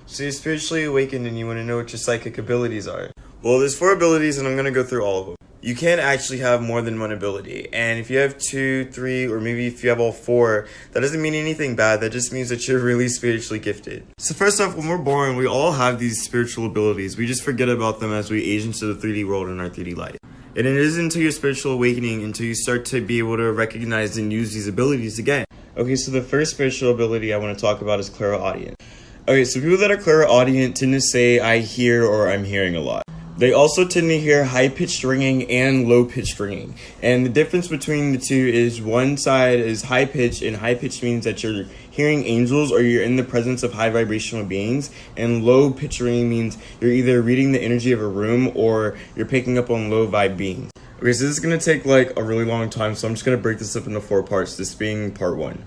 So you're spiritually awakened and you want to know what your psychic abilities are. Well, there's 4 abilities and I'm going to go through all of them. You can actually have more than one ability, and if you have 2, 3, or maybe if you have all 4, that doesn't mean anything bad. That just means that you're really spiritually gifted. So first off, when we're born, we all have these spiritual abilities. We just forget about them as we age into the 3D world in our 3D life. And it isn't until your spiritual awakening until you start to be able to recognize and use these abilities again. Okay, so the first spiritual ability I want to talk about is Clairaudience. Okay, so people that are clairaudient tend to say I hear or I'm hearing a lot. They also tend to hear high-pitched ringing and low-pitched ringing. And the difference between the two is one side is high-pitched, and high-pitched means that you're hearing angels or you're in the presence of high vibrational beings. And low-pitched ringing means you're either reading the energy of a room or you're picking up on low-vibe beings. Okay, so this is going to take like a really long time, so I'm just going to break this up into 4 parts, this being part 1.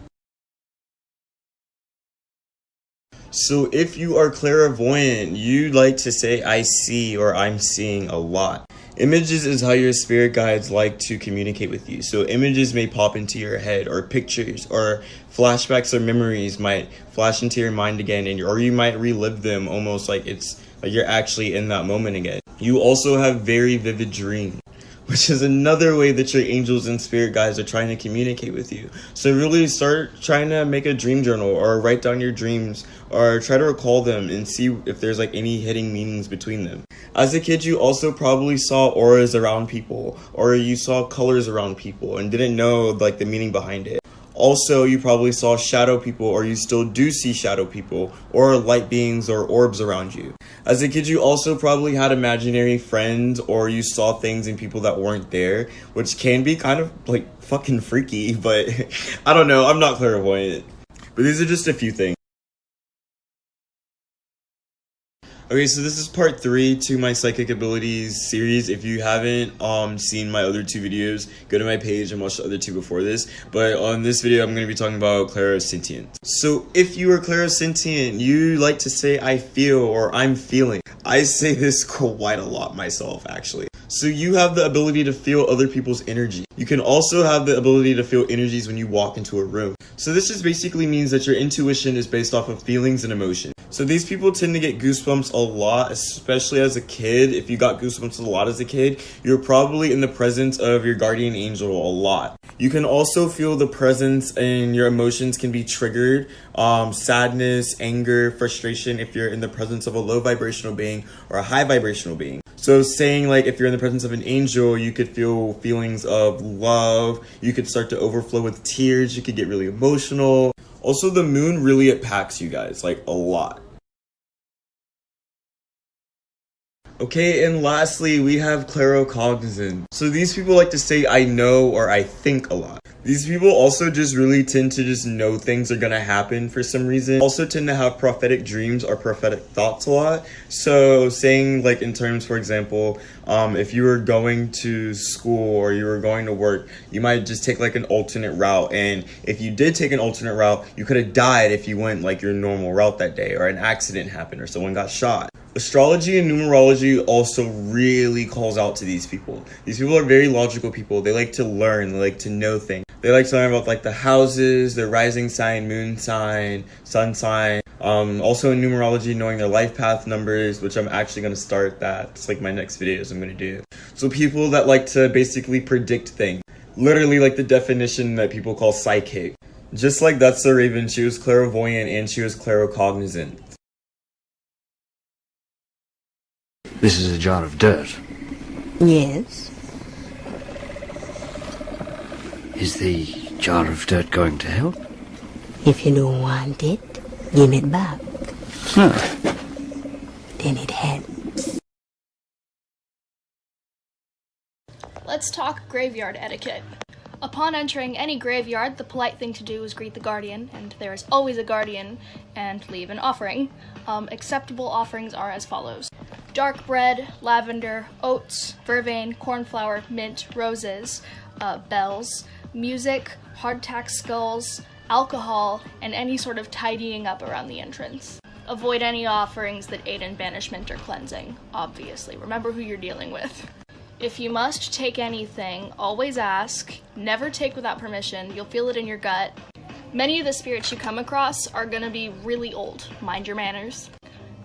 So if you are clairvoyant, you like to say I see or I'm seeing a lot. Images is how your spirit guides like to communicate with you. So images may pop into your head, or pictures or flashbacks or memories might flash into your mind again, or you might relive them almost like it's like you're actually in that moment again. You also have very vivid dreams, which is another way that your angels and spirit guides are trying to communicate with you. So really start trying to make a dream journal or write down your dreams or try to recall them and see if there's like any hidden meanings between them. As a kid, you also probably saw auras around people or you saw colors around people and didn't know like the meaning behind it. Also, you probably saw shadow people, or you still do see shadow people, or light beings or orbs around you. As a kid, you also probably had imaginary friends, or you saw things in people that weren't there, which can be kind of like fucking freaky, but I don't know, I'm not clairvoyant. But these are just a few things. Okay, so this is part 3 to my psychic abilities series. If you haven't seen my other 2 videos, go to my page and watch the other 2 before this. But on this video, I'm going to be talking about Clairsentience. So if you are clairsentient, you like to say I feel or I'm feeling. I say this quite a lot myself, actually. So you have the ability to feel other people's energy. You can also have the ability to feel energies when you walk into a room. So this just basically means that your intuition is based off of feelings and emotion. So these people tend to get goosebumps a lot, especially as a kid. If you got goosebumps a lot as a kid, you're probably in the presence of your guardian angel a lot. You can also feel the presence and your emotions can be triggered. Sadness, anger, frustration if you're in the presence of a low vibrational being or a high vibrational being. So saying like if you're in the presence of an angel, you could feel feelings of love. You could start to overflow with tears. You could get really emotional. Also, the moon really impacts you guys, like a lot. Okay, and lastly, we have Claircognizance. So these people like to say I know or I think a lot. These people also just really tend to just know things are gonna happen for some reason. Also tend to have prophetic dreams or prophetic thoughts a lot. So saying like in terms, for example, if you were going to school or you were going to work, you might just take like an alternate route. And if you did take an alternate route, you could have died if you went like your normal route that day, or an accident happened or someone got shot. Astrology and numerology also really calls out to these people. These people are very logical people. They like to learn, they like to know things. They like to learn about like the houses, their rising sign, moon sign, sun sign. Also in numerology, knowing their life path numbers, which I'm actually going to start that. It's like my next videos I'm going to do. So people that like to basically predict things. Literally like the definition that people call psychic. Just like that's the Raven, she was clairvoyant and she was claircognizant. This is a jar of dirt. Yes. Is the jar of dirt going to help? If you don't want it, give it back. No. Then it helps. Let's talk graveyard etiquette. Upon entering any graveyard, the polite thing to do is greet the guardian, and there is always a guardian, and leave an offering. Acceptable offerings are as follows: dark bread, lavender, oats, vervain, cornflower, mint, roses, bells, music, hardtack skulls, alcohol, and any sort of tidying up around the entrance. Avoid any offerings that aid in banishment or cleansing, obviously. Remember who you're dealing with. If you must take anything, always ask. Never take without permission. You'll feel it in your gut. Many of the spirits you come across are gonna be really old. Mind your manners.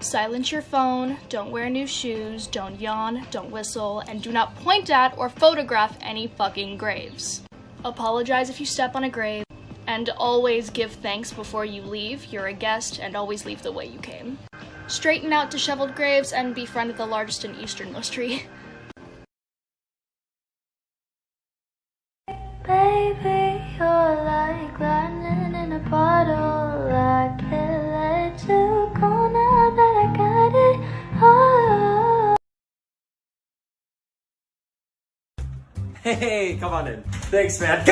Silence your phone, don't wear new shoes, don't yawn, don't whistle, and do not point at or photograph any fucking graves. Apologize if you step on a grave, and always give thanks before you leave. You're a guest, and always leave the way you came. Straighten out disheveled graves and befriend the largest and easternmost tree. Baby, you're like lightning in a bottle. I can't let you go now that I got it. Oh. Hey, come on in. Thanks, man.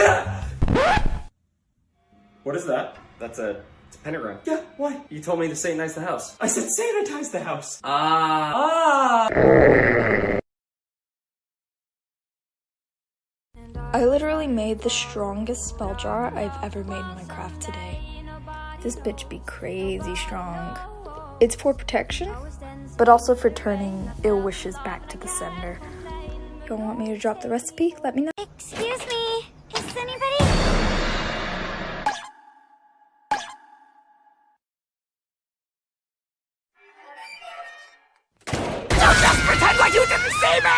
What is that? It's a pentagram. Yeah, why? You told me to sanitize the house. I said sanitize the house. I literally made the strongest spell jar I've ever made in my craft today. This bitch be crazy strong. It's for protection, but also for turning ill wishes back to the sender. You want me to drop the recipe? Let me know. Excuse me, is anybody? Don't just pretend like you didn't see me!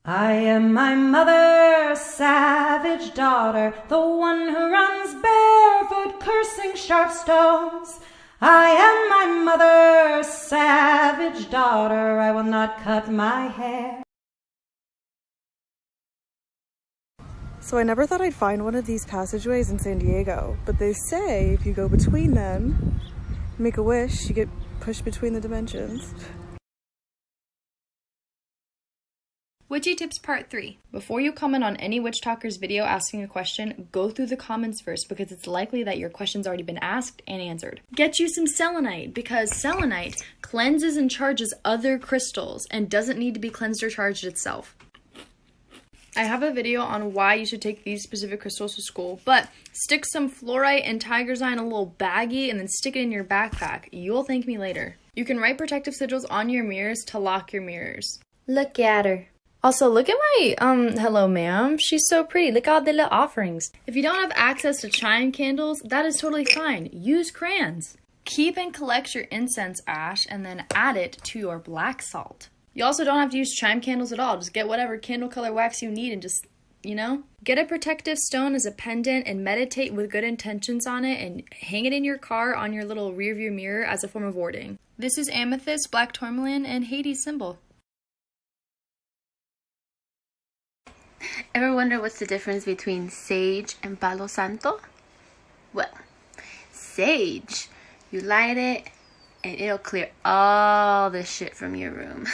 I am my mother's savage daughter, the one who runs barefoot, cursing sharp stones. I am my mother's savage daughter, I will not cut my hair. So I never thought I'd find one of these passageways in San Diego, but they say if you go between them, make a wish, you get pushed between the dimensions. Witchy Tips Part 3. Before you comment on any Witch Talker's video asking a question, go through the comments first because it's likely that your question's already been asked and answered. Get you some selenite because selenite cleanses and charges other crystals and doesn't need to be cleansed or charged itself. I have a video on why you should take these specific crystals to school, but stick some fluorite and tiger's eye in a little baggie and then stick it in your backpack. You'll thank me later. You can write protective sigils on your mirrors to lock your mirrors. Look at her. Also, look at my, hello ma'am. She's so pretty. Look at all the little offerings. If you don't have access to chime candles, that is totally fine. Use crayons. Keep and collect your incense ash and then add it to your black salt. You also don't have to use chime candles at all. Just get whatever candle color wax you need and just, get a protective stone as a pendant and meditate with good intentions on it and hang it in your car on your little rear view mirror as a form of warding. This is amethyst, black tourmaline, and Hades symbol. Ever wonder what's the difference between sage and palo santo? Well, sage, you light it and it'll clear all the shit from your room.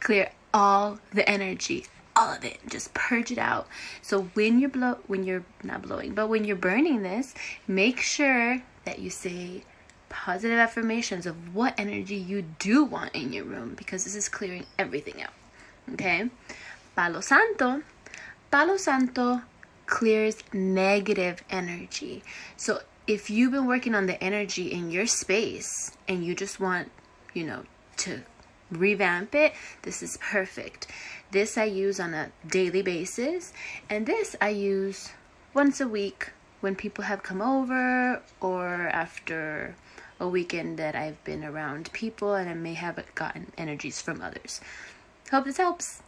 Clear all the energy, all of it, just purge it out. So when you're burning this, make sure that you say positive affirmations of what energy you do want in your room because this is clearing everything out. Okay? Palo Santo clears negative energy. So if you've been working on the energy in your space and you just want, to revamp it, this is perfect. This I use on a daily basis, and this I use once a week when people have come over or after a weekend that I've been around people and I may have gotten energies from others. Hope this helps.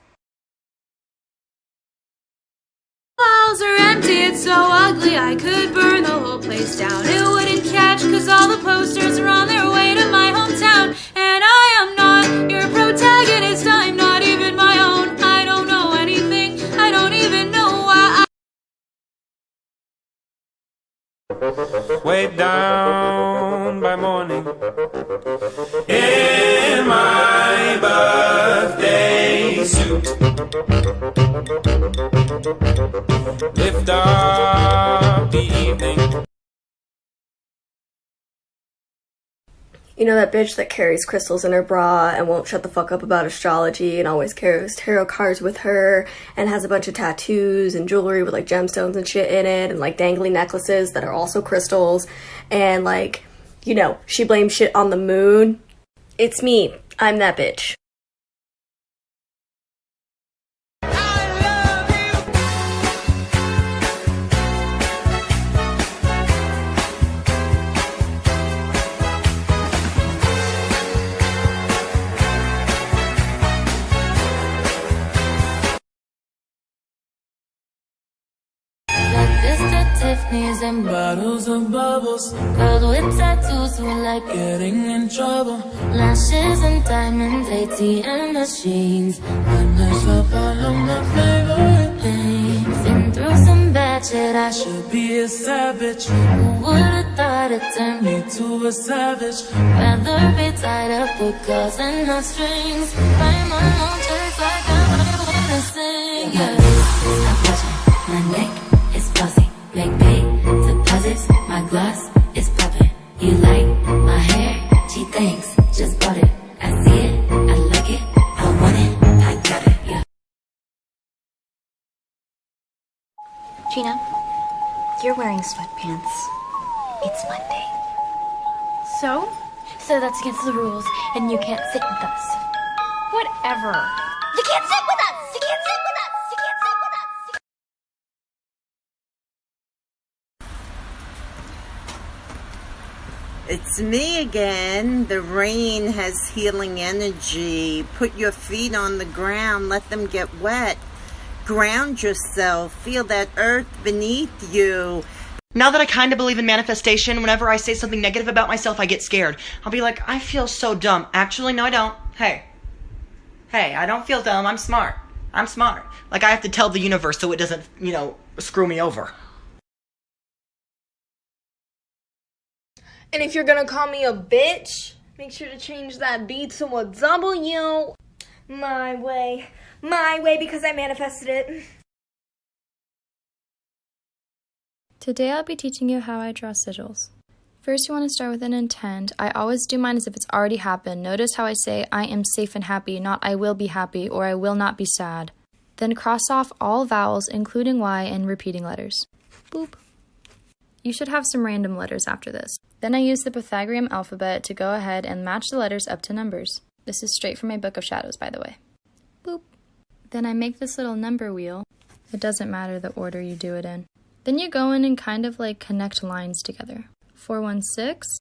Walls are empty, it's so ugly, I could burn the whole place down. It wouldn't catch, cause all the posters are on their way to my hometown. And I am not your protagonist, I'm not even my own. I don't know anything, I don't even know why Way down by morning in my birthday suit, lift up the evening. You know that bitch that carries crystals in her bra and won't shut the fuck up about astrology and always carries tarot cards with her and has a bunch of tattoos and jewelry with like gemstones and shit in it and like dangly necklaces that are also crystals and like, she blames shit on the moon. It's me. I'm that bitch. knees and bottles of bubbles. Girls with tattoos who like getting in trouble. Lashes and diamonds, ATM machines. Witness up all of my favorite things. Been through some bad shit, I should be a savage. Who would've thought it turned me to a savage? Rather be tied up with calls and not strings. Write my own checks like I wanna sing. Yeah. Stop watching, my neck is fuzzy. Make big deposits, my gloss is popping. You like my hair? She thinks, just bought it. I see it, I like it, I want it, I got it. Yeah. Gina, you're wearing sweatpants. It's Monday. So? So that's against the rules, and you can't sit with us. Whatever. You can't sit with us! You can't sit with us! You can't sit with us! It's me again. The rain has healing energy. Put your feet on the ground. Let them get wet. Ground yourself. Feel that earth beneath you. Now that I kind of believe in manifestation, whenever I say something negative about myself, I get scared. I'll be like, I feel so dumb. Actually, no, I don't. Hey, I don't feel dumb. I'm smart. I'm smart. Like, I have to tell the universe so it doesn't, screw me over. And if you're gonna call me a bitch, make sure to change that B to a W. My way, because I manifested it. Today I'll be teaching you how I draw sigils. First, you want to start with an intent. I always do mine as if it's already happened. Notice how I say I am safe and happy, not I will be happy or I will not be sad. Then cross off all vowels, including Y, and repeating letters. Boop. You should have some random letters after this. Then I use the Pythagorean alphabet to go ahead and match the letters up to numbers. This is straight from my Book of Shadows, by the way. Boop. Then I make this little number wheel. It doesn't matter the order you do it in. Then you go in and kind of like connect lines together. 416,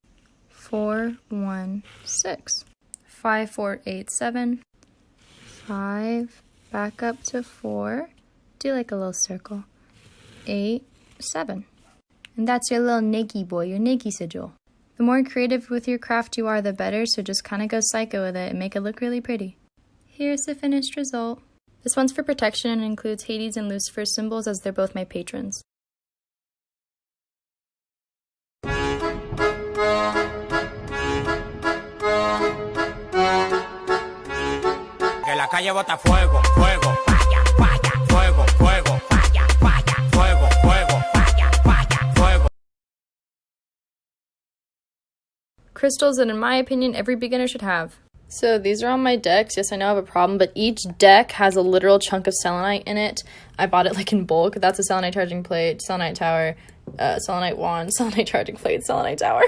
416, 5, 4, 8, 7, 5, back up to 4, do like a little circle, 8, 7. And that's your little Nikki boy, your Nikki sigil. The more creative with your craft you are, the better, so just kind of go psycho with it and make it look really pretty. Here's the finished result. This one's for protection and includes Hades and Lucifer's symbols as they're both my patrons. Que la calle bota fuego, fuego, falla, falla, fuego, fuego, falla, falla, fuego, fuego, falla, falla, fuego. Crystals that, in my opinion, every beginner should have. So these are on my decks. Yes, I know I have a problem, but each deck has a literal chunk of selenite in it. I bought it like in bulk. That's a selenite charging plate, selenite tower, selenite wand, selenite charging plate, selenite tower.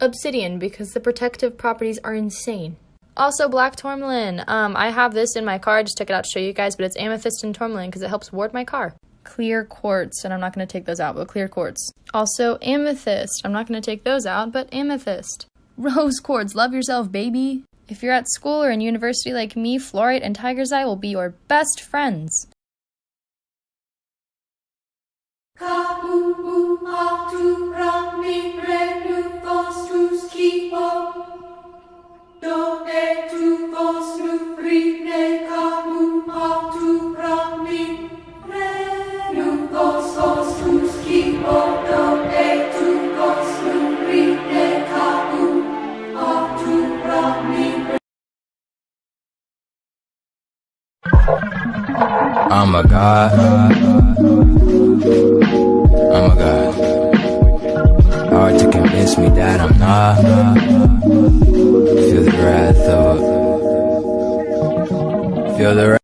Obsidian, because the protective properties are insane. Also, black tourmaline. I have this in my car. I just took it out to show you guys, but it's amethyst and tourmaline because it helps ward my car. Clear quartz, and I'm not going to take those out, but clear quartz. Also, amethyst. I'm not going to take those out, but amethyst. Rose quartz. Love yourself, baby. If you're at school or in university like me, fluorite and tiger's eye will be your best friends. I'm a god. I'm a god. Hard to convince me that I'm not. Feel the wrath of Feel the wrath.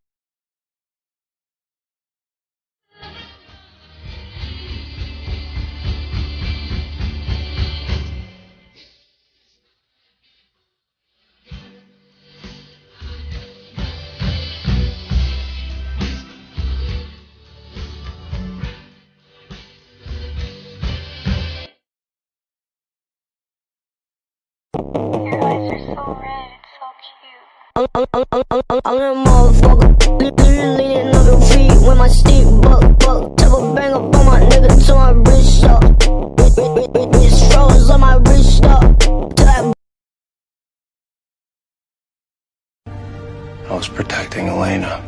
a motherfucker, leaning another week with my steep buck, double bang up on my nigga to my wrist up. Wrist froze on my wrist up. To that. I was protecting Elena.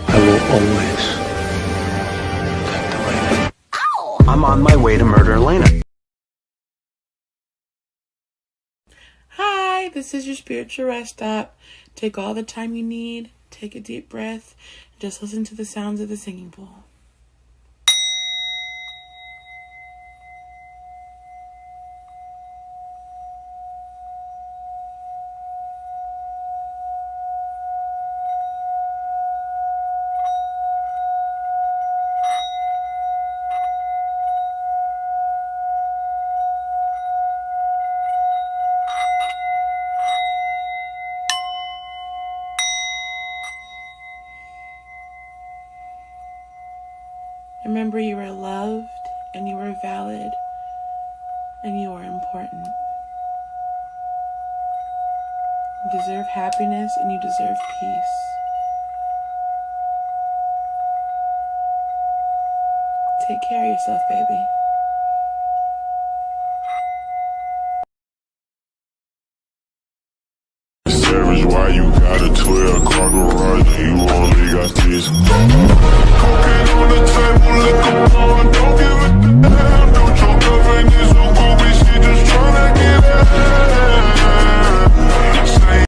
I will always protect Elena. I'm on my way to murder Elena. Hi, this is your spiritual rest stop. Take all the time you need, take a deep breath, just listen to the sounds of the singing bowl. Remember, you are loved, and you are valid, and you are important. You deserve happiness, and you deserve peace. Take care of yourself, baby. Savage, why you got a 12-car garage and you only got this? Cocaine on the table, liquor on, don't give a damn. Don't your girlfriend is so goofy, she just tryna get out. Say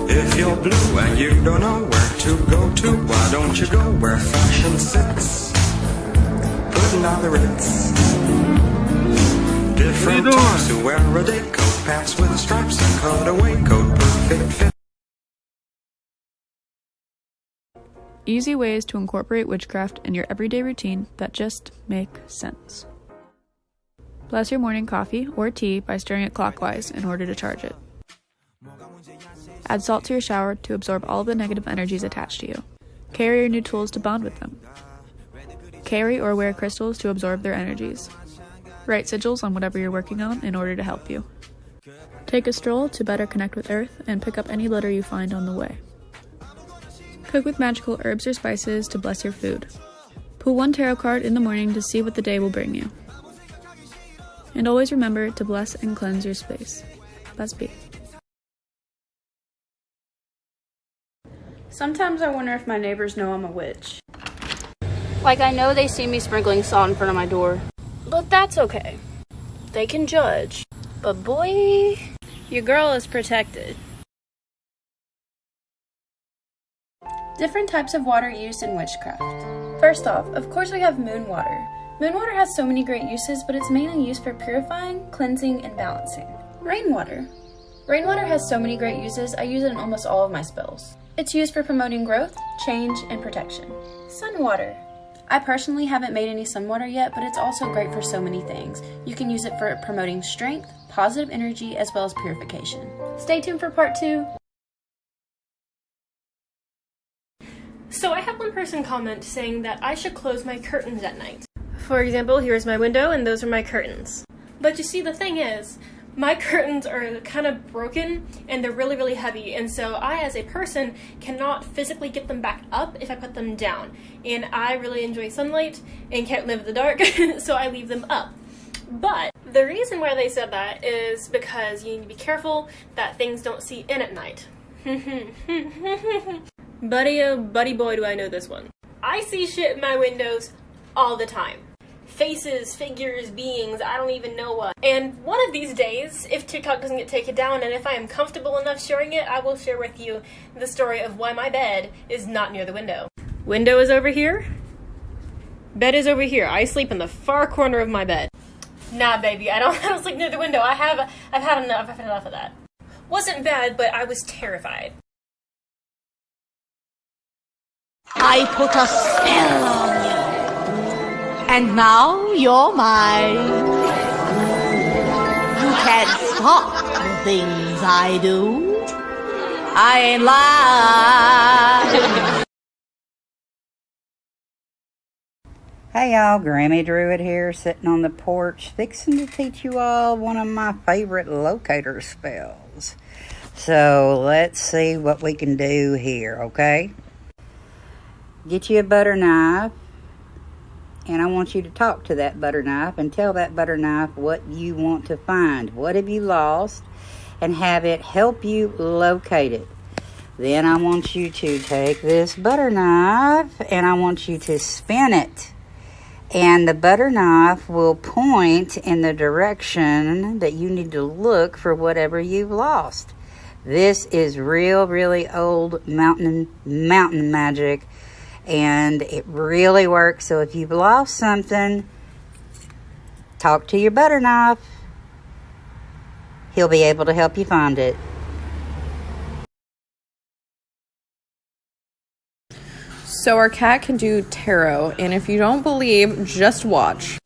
If you're blue and you don't know where to go to, why don't you go where fashion sits? Putting on the Ritz. Different types who wear a day coat, pants with stripes, and cutaway coat, perfect fit. Easy ways to incorporate witchcraft in your everyday routine that just make sense. Bless your morning coffee or tea by stirring it clockwise in order to charge it. Add salt to your shower to absorb all of the negative energies attached to you. Carry your new tools to bond with them. Carry or wear crystals to absorb their energies. Write sigils on whatever you're working on in order to help you. Take a stroll to better connect with Earth and pick up any litter you find on the way. Cook with magical herbs or spices to bless your food. Pull one tarot card in the morning to see what the day will bring you. And always remember to bless and cleanse your space. Let's be. Sometimes I wonder if my neighbors know I'm a witch. Like, I know they see me sprinkling salt in front of my door, but that's okay. They can judge. But boy, your girl is protected. Different types of water used in witchcraft. First off, of course we have moon water. Moon water has so many great uses, but it's mainly used for purifying, cleansing, and balancing. Rainwater. Rainwater has so many great uses, I use it in almost all of my spells. It's used for promoting growth, change, and protection. Sun water. I personally haven't made any sun water yet, but it's also great for so many things. You can use it for promoting strength, positive energy, as well as purification. Stay tuned for part 2. So I had one person comment saying that I should close my curtains at night. For example, here's my window and those are my curtains. But you see, the thing is, my curtains are kind of broken and they're really, really heavy, and so I, as a person, cannot physically get them back up if I put them down. And I really enjoy sunlight and can't live in the dark, so I leave them up. But the reason why they said that is because you need to be careful that things don't see in at night. Buddy, oh buddy boy, do I know this one. I see shit in my windows all the time. faces, figures, beings, I don't even know what. And one of these days, if TikTok doesn't get taken down and if I am comfortable enough sharing it, I will share with you the story of why my bed is not near the window. Window is over here. Bed is over here. I sleep in the far corner of my bed. Nah, baby, I don't sleep near the window. I've had enough of that. Wasn't bad, but I was terrified. I put a spell on you, and now you're mine. You can't stop the things I do. I ain't lying. Hey y'all, Grammy Druid here, sitting on the porch, fixing to teach you all one of my favorite locator spells. So let's see what we can do here, okay? Get you a butter knife, and I want you to talk to that butter knife and tell that butter knife what you want to find. What have you lost? And have it help you locate it. Then I want you to take this butter knife and I want you to spin it. And the butter knife will point in the direction that you need to look for whatever you've lost. This is really old mountain magic, and it really works. So if you've lost something, talk to your butter knife. He'll be able to help you find it. So our cat can do tarot, and if you don't believe, just watch.